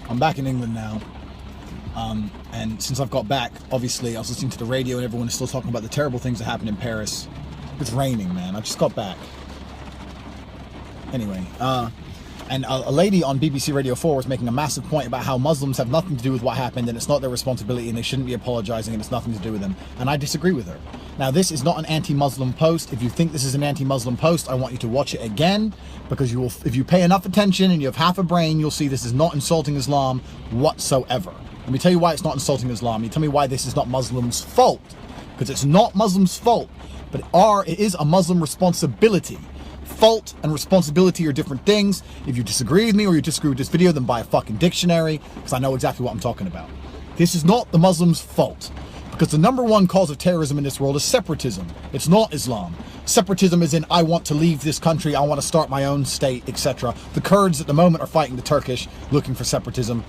I'm back in England now. And since I've got back, obviously I was listening to the radio and everyone is still talking about the terrible things that happened in Paris. It's raining, man. I just got back. Anyway, and a lady on BBC Radio 4 was making a massive point about how Muslims have nothing to do with what happened and it's not their responsibility and they shouldn't be apologizing and it's nothing to do with them. And I disagree with her. Now, this is not an anti-Muslim post. If you think this is an anti-Muslim post, I want you to watch it again, because you will, if you pay enough attention and you have half a brain, you'll see this is not insulting Islam whatsoever. Let me tell you why it's not insulting Islam. You tell me why this is not Muslims' fault. Because it's not Muslims' fault, but it is a Muslim responsibility. Fault and responsibility are different things. If you disagree with me or you disagree with this video, then buy a fucking dictionary, because I know exactly what I'm talking about. This is not the Muslims' fault, because the number one cause of terrorism in this world is separatism. It's not Islam. Separatism is in, I want to leave this country, I want to start my own state, etc. The Kurds at the moment are fighting the Turkish, looking for separatism.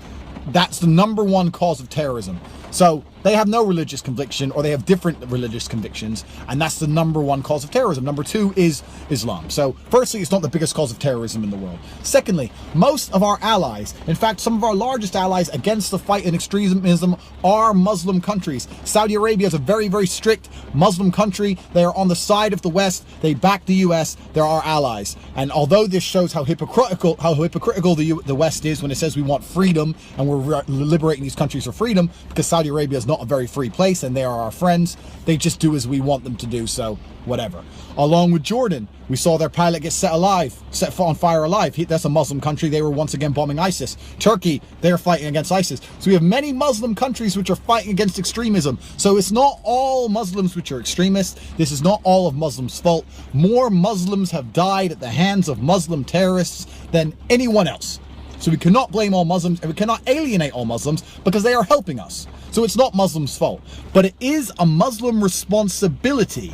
That's the number one cause of terrorism. So they have no religious conviction, or they have different religious convictions, and that's the number one cause of terrorism. Number two is Islam. So firstly, it's not the biggest cause of terrorism in the world. Secondly, most of our allies, in fact, some of our largest allies against the fight in extremism are Muslim countries. Saudi Arabia is a very, very strict Muslim country. They are on the side of the West. They back the US. They're our allies. And although this shows how hypocritical the West is when it says we want freedom and we're liberating these countries for freedom, because Saudi Arabia is not a very free place and they are our friends. They just do as we want them to do, so whatever. Along with Jordan, we saw their pilot get set on fire alive. That's a Muslim country. They were once again bombing ISIS. Turkey, they're fighting against ISIS. So we have many Muslim countries which are fighting against extremism. So it's not all Muslims which are extremists. This is not all of Muslims' fault. More Muslims have died at the hands of Muslim terrorists than anyone else. So we cannot blame all Muslims, and we cannot alienate all Muslims, because they are helping us. So it's not Muslims' fault, but it is a Muslim responsibility.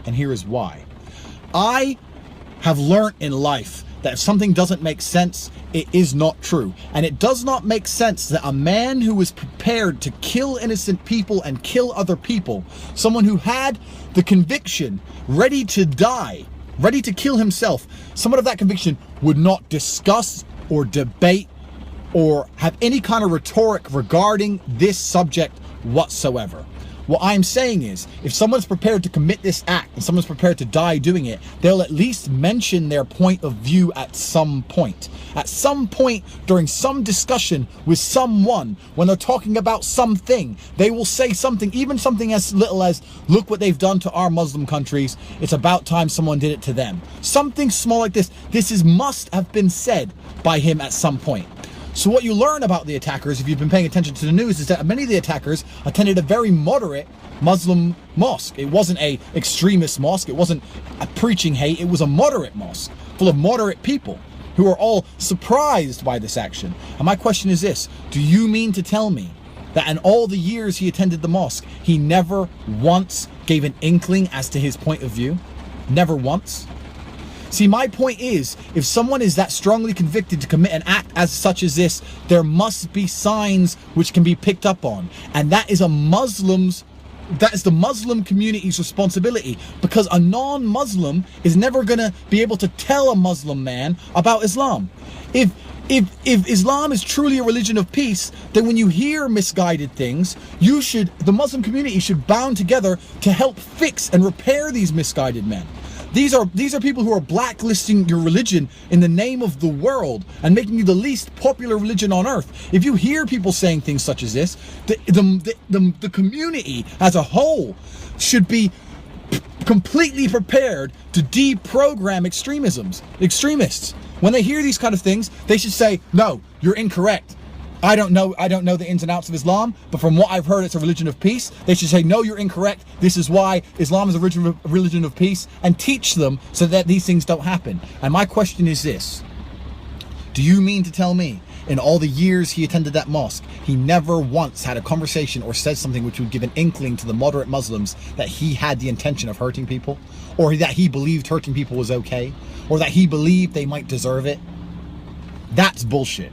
And here is why. I have learned in life that if something doesn't make sense, it is not true. And it does not make sense that a man who was prepared to kill innocent people and kill other people, someone who had the conviction, ready to die, ready to kill himself, someone of that conviction would not discuss or debate or have any kind of rhetoric regarding this subject whatsoever. What I'm saying is, if someone's prepared to commit this act and someone's prepared to die doing it, they'll at least mention their point of view at some point. At some point during some discussion with someone, when they're talking about something, they will say something, even something as little as, look what they've done to our Muslim countries. It's about time someone did it to them. Something small like this. This must have been said by him at some point. So what you learn about the attackers, if you've been paying attention to the news, is that many of the attackers attended a very moderate Muslim mosque. It wasn't an extremist mosque. It wasn't a preaching hate. It was a moderate mosque full of moderate people who are all surprised by this action. And my question is this: do you mean to tell me that in all the years he attended the mosque, he never once gave an inkling as to his point of view? Never once? See, my point is, if someone is that strongly convicted to commit an act as such as this, there must be signs which can be picked up on. And that is the Muslim community's responsibility, because a non-Muslim is never going to be able to tell a Muslim man about Islam. If Islam is truly a religion of peace, then when you hear misguided things, the Muslim community should bound together to help fix and repair these misguided men. These are people who are blacklisting your religion in the name of the world and making you the least popular religion on earth. If you hear people saying things such as this, the community as a whole should be completely prepared to deprogram extremists. When they hear these kind of things, they should say, no, you're incorrect. I don't know the ins and outs of Islam, but from what I've heard, it's a religion of peace. They should say, no, you're incorrect. This is why Islam is a religion of peace, and teach them so that these things don't happen. And my question is this: do you mean to tell me in all the years he attended that mosque, he never once had a conversation or said something which would give an inkling to the moderate Muslims that he had the intention of hurting people, or that he believed hurting people was okay, or that he believed they might deserve it? That's bullshit.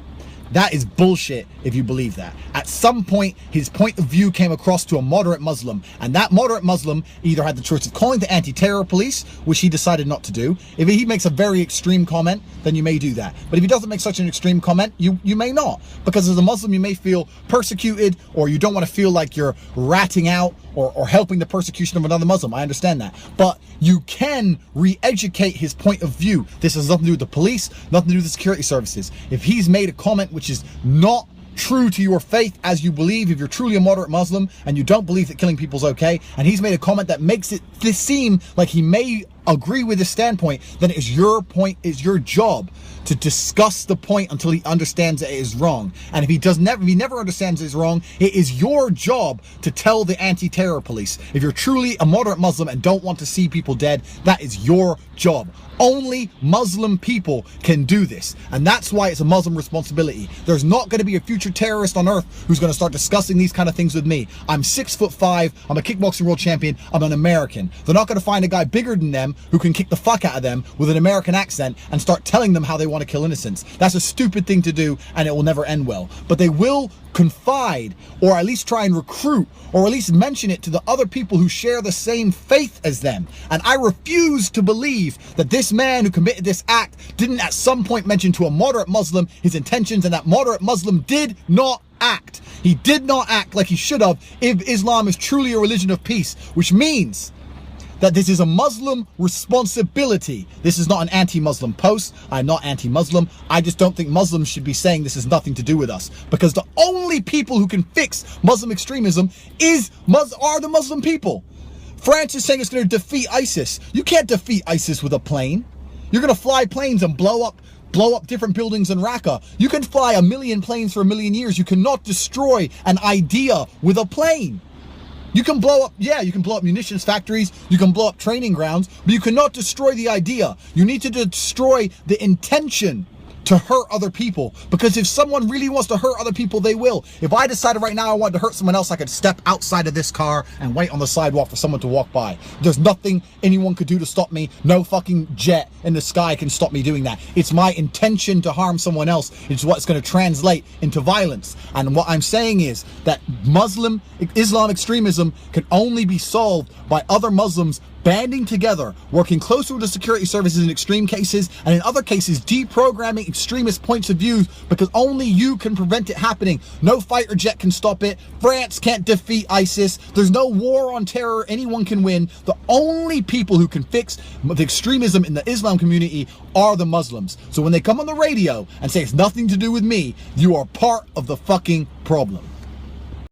That is bullshit if you believe that. At some point, his point of view came across to a moderate Muslim, and that moderate Muslim either had the choice of calling the anti-terror police, which he decided not to do. If he makes a very extreme comment, then you may do that. But if he doesn't make such an extreme comment, you may not. Because as a Muslim, you may feel persecuted, or you don't want to feel like you're ratting out or helping the persecution of another Muslim. I understand that. But you can re-educate his point of view. This has nothing to do with the police, nothing to do with the security services. If he's made a comment which is not true to your faith as you believe, if you're truly a moderate Muslim and you don't believe that killing people is okay, and he's made a comment that makes it seem like he may agree with his standpoint, then it is your point, is your job to discuss the point until he understands that it is wrong. And if he never understands it's wrong, it is your job to tell the anti-terror police. If you're truly a moderate Muslim and don't want to see people dead, that is your job. Only Muslim people can do this, and that's why it's a Muslim responsibility. There's not going to be a future terrorist on earth who's going to start discussing these kind of things with me. I'm 6'5", I'm a kickboxing world champion, I'm an American. They're not going to find a guy bigger than them who can kick the fuck out of them with an American accent and start telling them how they want to kill innocents. That's a stupid thing to do, and it will never end well. But they will confide, or at least try and recruit, or at least mention it to the other people who share the same faith as them. And I refuse to believe that this man who committed this act didn't at some point mention to a moderate Muslim his intentions, and that moderate Muslim did not act. He did not act like he should have if Islam is truly a religion of peace, which means that this is a Muslim responsibility. This is not an anti-Muslim post. I'm not anti-Muslim. I just don't think Muslims should be saying this has nothing to do with us, because the only people who can fix Muslim extremism are the Muslim people. France is saying it's going to defeat ISIS. You can't defeat ISIS with a plane. You're going to fly planes and blow up different buildings in Raqqa. You can fly 1 million planes for 1 million years. You cannot destroy an idea with a plane. You can blow up, you can blow up munitions factories, you can blow up training grounds, but you cannot destroy the idea. You need to destroy the intention to hurt other people, because if someone really wants to hurt other people, they will. If I decided right now I wanted to hurt someone else, I could step outside of this car and wait on the sidewalk for someone to walk by. There's nothing anyone could do to stop me. No fucking jet in the sky can stop me doing that. It's my intention to harm someone else. It's what's going to translate into violence. And what I'm saying is that Islam extremism can only be solved by other Muslims banding together, working closer with the security services in extreme cases, and in other cases deprogramming extremist points of view, because only you can prevent it happening. No fighter jet can stop it. France can't defeat ISIS. There's no war on terror anyone can win. The only people who can fix the extremism in the Islam community are the Muslims. So when they come on the radio and say it's nothing to do with me, you are part of the fucking problem.